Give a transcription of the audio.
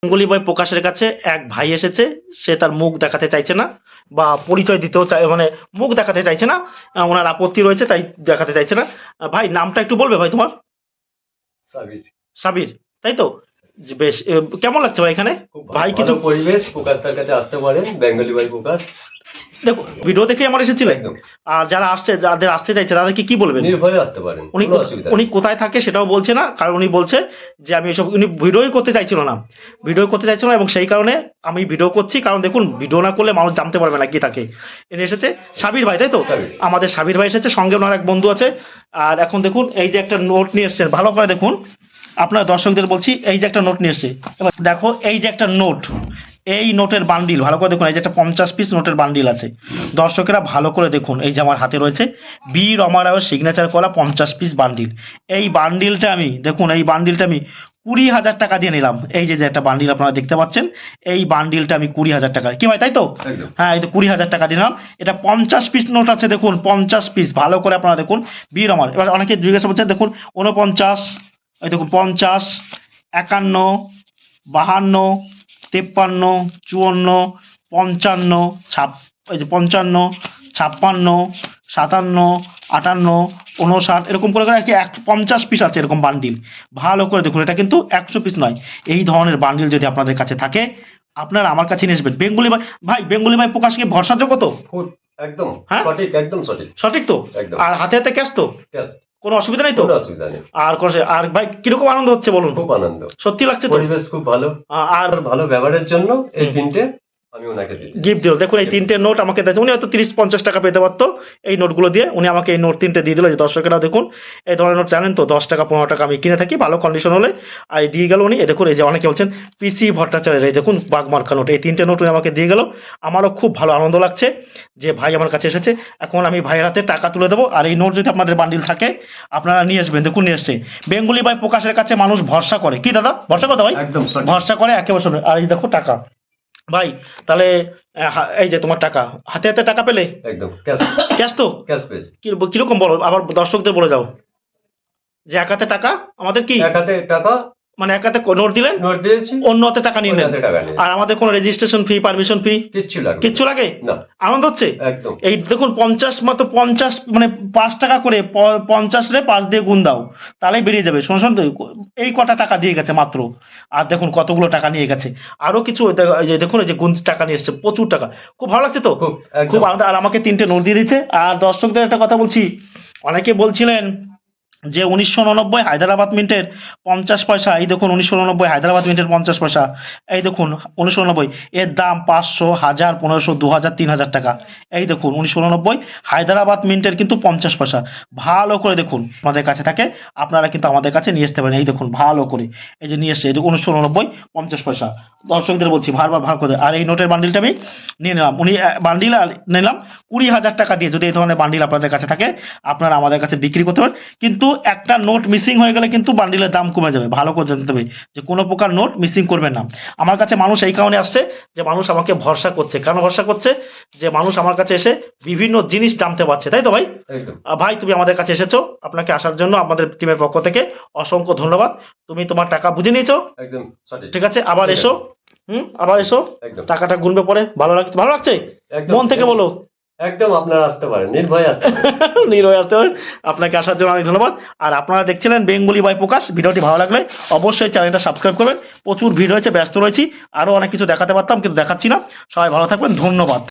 Bengali বয় প্রকাশের কাছে এক ভাই এসেছে, সে তার মুখ দেখাতে চাইছে না বা পরিচয় দিতেও চাই, মানে মুখ দেখাতে চাইছে না, ওনার আপত্তি রয়েছে তাই দেখাতে চাইছে না। ভাই নামটা একটু বলবে ভাই তোমার? সাবির। সাবির, তাই তো? বেশ, কেমন লাগছে ভাই এখানে? ভাই কিছু পরিবেশ, প্রকাশ তার কাছে আসতে পারেন, বেঙ্গলি বয় প্রকাশ। দেখো ভিডিও দেখে আমার এসেছিল, একদম। আর যারা আসছে, যাদের আসতে চাইছে তাদেরকে কি বলবেন? নির্ভয়ে আসতে পারেন, কোনো অসুবিধা উনি নেই। কোথায় থাকে সেটাও বলছে না, কারণ উনি বলছে যে আমি এসব, উনি ভিডিওই করতে চাইছিল না, এবং সেই কারণে আমি ভিডিও করছি, কারণ দেখুন ভিডিও না করলে মানুষ জানতে পারবে না কি থাকে। এনে এসেছে সাবির ভাই, তাই তো? সাবির। আমাদের সাবির ভাই এসেছে, সঙ্গে ওনার এক বন্ধু আছে। আর এখন দেখুন এই যে একটা নোট নিয়ে এসছেন, ভালো করে দেখুন, আপনার দর্শকদের বলছি, এই যে একটা নোট নিয়ে এসছে, এবার দেখো এই যে একটা নোট, এই নোটের বান্ডিল ভালো করে দেখুন, এই যে একটা 50 পিস নোটের বান্ডিল আছে। দর্শকেরা ভালো করে দেখুন, এই যে আমার হাতে রয়েছে বি রমারায়ের সিগনেচার করা 50 পিস বান্ডিল। এই বান্ডিলটা আমি দেখুন, এই বান্ডিলটা আমি 20,000 টাকা দিয়ে নিলাম। এই যে একটা বান্ডিল আপনারা দেখতে পাচ্ছেন, এই বান্ডিলটা আমি 20,000 টাকা, কি ভাই তাই তো? একদম। হ্যাঁ, এই তো 20,000 টাকা দিলাম। এটা 50 পিস নোট আছে, দেখুন 50 পিস, ভালো করে আপনারা দেখুন বি রমার। এবার অনেকে জিজ্ঞাসা করছে, দেখুন 49, এই দেখুন 50, 51, 52, 53, 54, 55, এই যে 55, 56, 57, 58, 59, এরকম করে আর কি 50 পিস আছে এরকম বান্ডিল। ভালো করে দেখুন, এটা কিন্তু 100 পিস নয়। এই ধরনের বান্ডিল যদি আপনাদের কাছে থাকে, আপনারা আমার কাছে নিয়ে আসবেন। বেঙ্গলি ভাই, বেঙ্গলি ভাই প্রকাশকে ভরসাযোগ্য তো? একদম হ্যাঁ? সঠিক, একদম সঠিক। সঠিক তো? একদম। আর হাতে হাতে ক্যাশ তো? ক্যাশ। কোনো অসুবিধা নেই তো? কোনো অসুবিধা নেই। আর ভাই কিরকম আনন্দ হচ্ছে বলুন? খুব আনন্দ, সত্যি লাগছে তো? পরিবেশ খুব ভালো, আর আর ভালো ব্যবহারের জন্য এই তিনটে আমি ওনাকে দিই। গিফট দিল, দেখুন এই 3টে নোট আমাকে দিয়েছে। উনি হয়তো 30-50 টাকা পেতে পারতো এই নোটগুলো দিয়ে, উনি আমাকে এই নোট 3টে দিয়ে দিল। যে দর্শকেরা দেখুন, এই ধরনের নোট জানেন তো 10 টাকা 15 টাকা আমি কিনে থাকি ভালো কন্ডিশন হলে, আর এই দিয়ে গেল উনি। এই দেখুন, এই যে অনেকে বলছেন পিসি ভট্টাচার্যের, এই দেখুন বাগমার্কা নোট, এই 3টে নোট উনি আমাকে দিয়ে গেল। আমারও খুব ভালো আনন্দ লাগছে যে ভাই আমার কাছে এসেছে। এখন আমি ভাইয়ের হাতে টাকা তুলে দেবো, আর এই নোট যদি আপনাদের বান্ডিল থাকে আপনারা নিয়ে আসবেন। দেখুন নিয়ে এসছে, বেঙ্গলি ভাই প্রকাশের কাছে মানুষ ভরসা করে, কি দাদা ভরসা কথা ভাই? একদম সঠিক। ভরসা করে একেবারে। আর এই দেখো টাকা ভাই, তাহলে এই যে তোমার টাকা, হাতে হাতে টাকা পেলে? একদম ক্যাশ। ক্যাশ তো? ক্যাশ পেয়েছি। কিরকম বলো, আবার দর্শকদের বলে যাও যে এক হাতে টাকা আমাদের কি, এক হাতে টাকা, মানে এক হাতে নোট দিলেন, নোট দিয়েছি, অন্য হাতে টাকা নিয়ে অন্য নেন। হাতে টাকা নিয়ে। আর আমাদের কোনো রেজিস্ট্রেশন ফি, পারমিশন ফি কিচ্ছু লাগে না? না। আনন্দ হচ্ছে একদম। এই দেখুন 50, মাত্র 50, মানে 5 টাকা করে, 50 রে 5 দিয়ে গুণ দাও, তাহলেই বেরিয়ে যাবে। শোনো তো, এই কটা টাকা দিয়ে গেছে মাত্র, আর দেখুন কতগুলো টাকা নিয়ে গেছে। আরো কিছু এই যে দেখুন, এই যে গুণ টাকা নিয়ে এসছে, প্রচুর টাকা। খুব ভালো লাগছে তো? খুব আনন্দ। আর আমাকে 3টে নোট দিয়ে দিচ্ছে। আর দর্শকদের একটা কথা বলছি, অনেকে বলছিলেন যে 1999 হায়দ্রাবাদ মিন্টের 50 পয়সা, এই দেখুন 1999 হায়দ্রাবাদ মিন্টের 50 পয়সা, এই দেখুন 1999, এর দাম 500, 1000, 1500, 2000, 3000 টাকা। এই দেখুন 1999 হায়দ্রাবাদ মিন্টের কিন্তু 50 পয়সা। ভালো করে দেখুন, আমাদের কাছে থাকে, আপনারা কিন্তু আমাদের কাছে নিয়ে আসতে পারেন। এই দেখুন ভালো করে, এই যে নিয়ে এসছে, এই যে 1999 50 পয়সা। দর্শকদের বলছি বারবার ভালো করে। আর এই নোটের বান্ডিলটা আমি নিয়ে নিলাম, উনি বান্ডিল নিলাম 20,000 টাকা দিয়ে। যদি এই ধরনের বান্ডিল আপনাদের কাছে থাকে, আপনারা আমাদের কাছে বিক্রি করতে পারেন। কিন্তু একটা নোট মিসিং হয়ে গেলে কিন্তু বান্ডিলের দাম কমে যাবে, ভালো করে জানতে হবে যে কোনো প্রকার নোট মিসিং করবেন না। আমার কাছে মানুষ এই কারণে আসছে যে মানুষ আমাকে ভরসা করছে। কেন ভরসা করছে? যে মানুষ আমার কাছে এসে বিভিন্ন জিনিস জানতে পারছে, তাই তো ভাই? ভাই তুমি আমাদের কাছে এসেছো, আপনাকে আসার জন্য আমাদের টিমের পক্ষ থেকে অসংখ্য ধন্যবাদ। তুমি তোমার টাকা বুঝে নিয়েছো, একদম সঠিক। ঠিক আছে, আবার এসো। আবার এসো, টাকাটা গুনবে পরে। ভালো লাগছে মন থেকে বলো? একদম, আপনারা আসতে পারেন, নির্ভয়ে আসতে পারেন। নির্ভয়ে আসতে পারেন। আপনাকে আসার জন্য অনেক ধন্যবাদ। আর আপনারা দেখছিলেন বেঙ্গলি বয় প্রকাশ। ভিডিওটি ভালো লাগলে অবশ্যই চ্যানেলটা সাবস্ক্রাইব করবেন। প্রচুর ভিড় হয়েছে, ব্যস্ত রয়েছি, আরও অনেক কিছু দেখাতে পারতাম কিন্তু দেখাচ্ছি না। সবাই ভালো থাকবেন, ধন্যবাদ।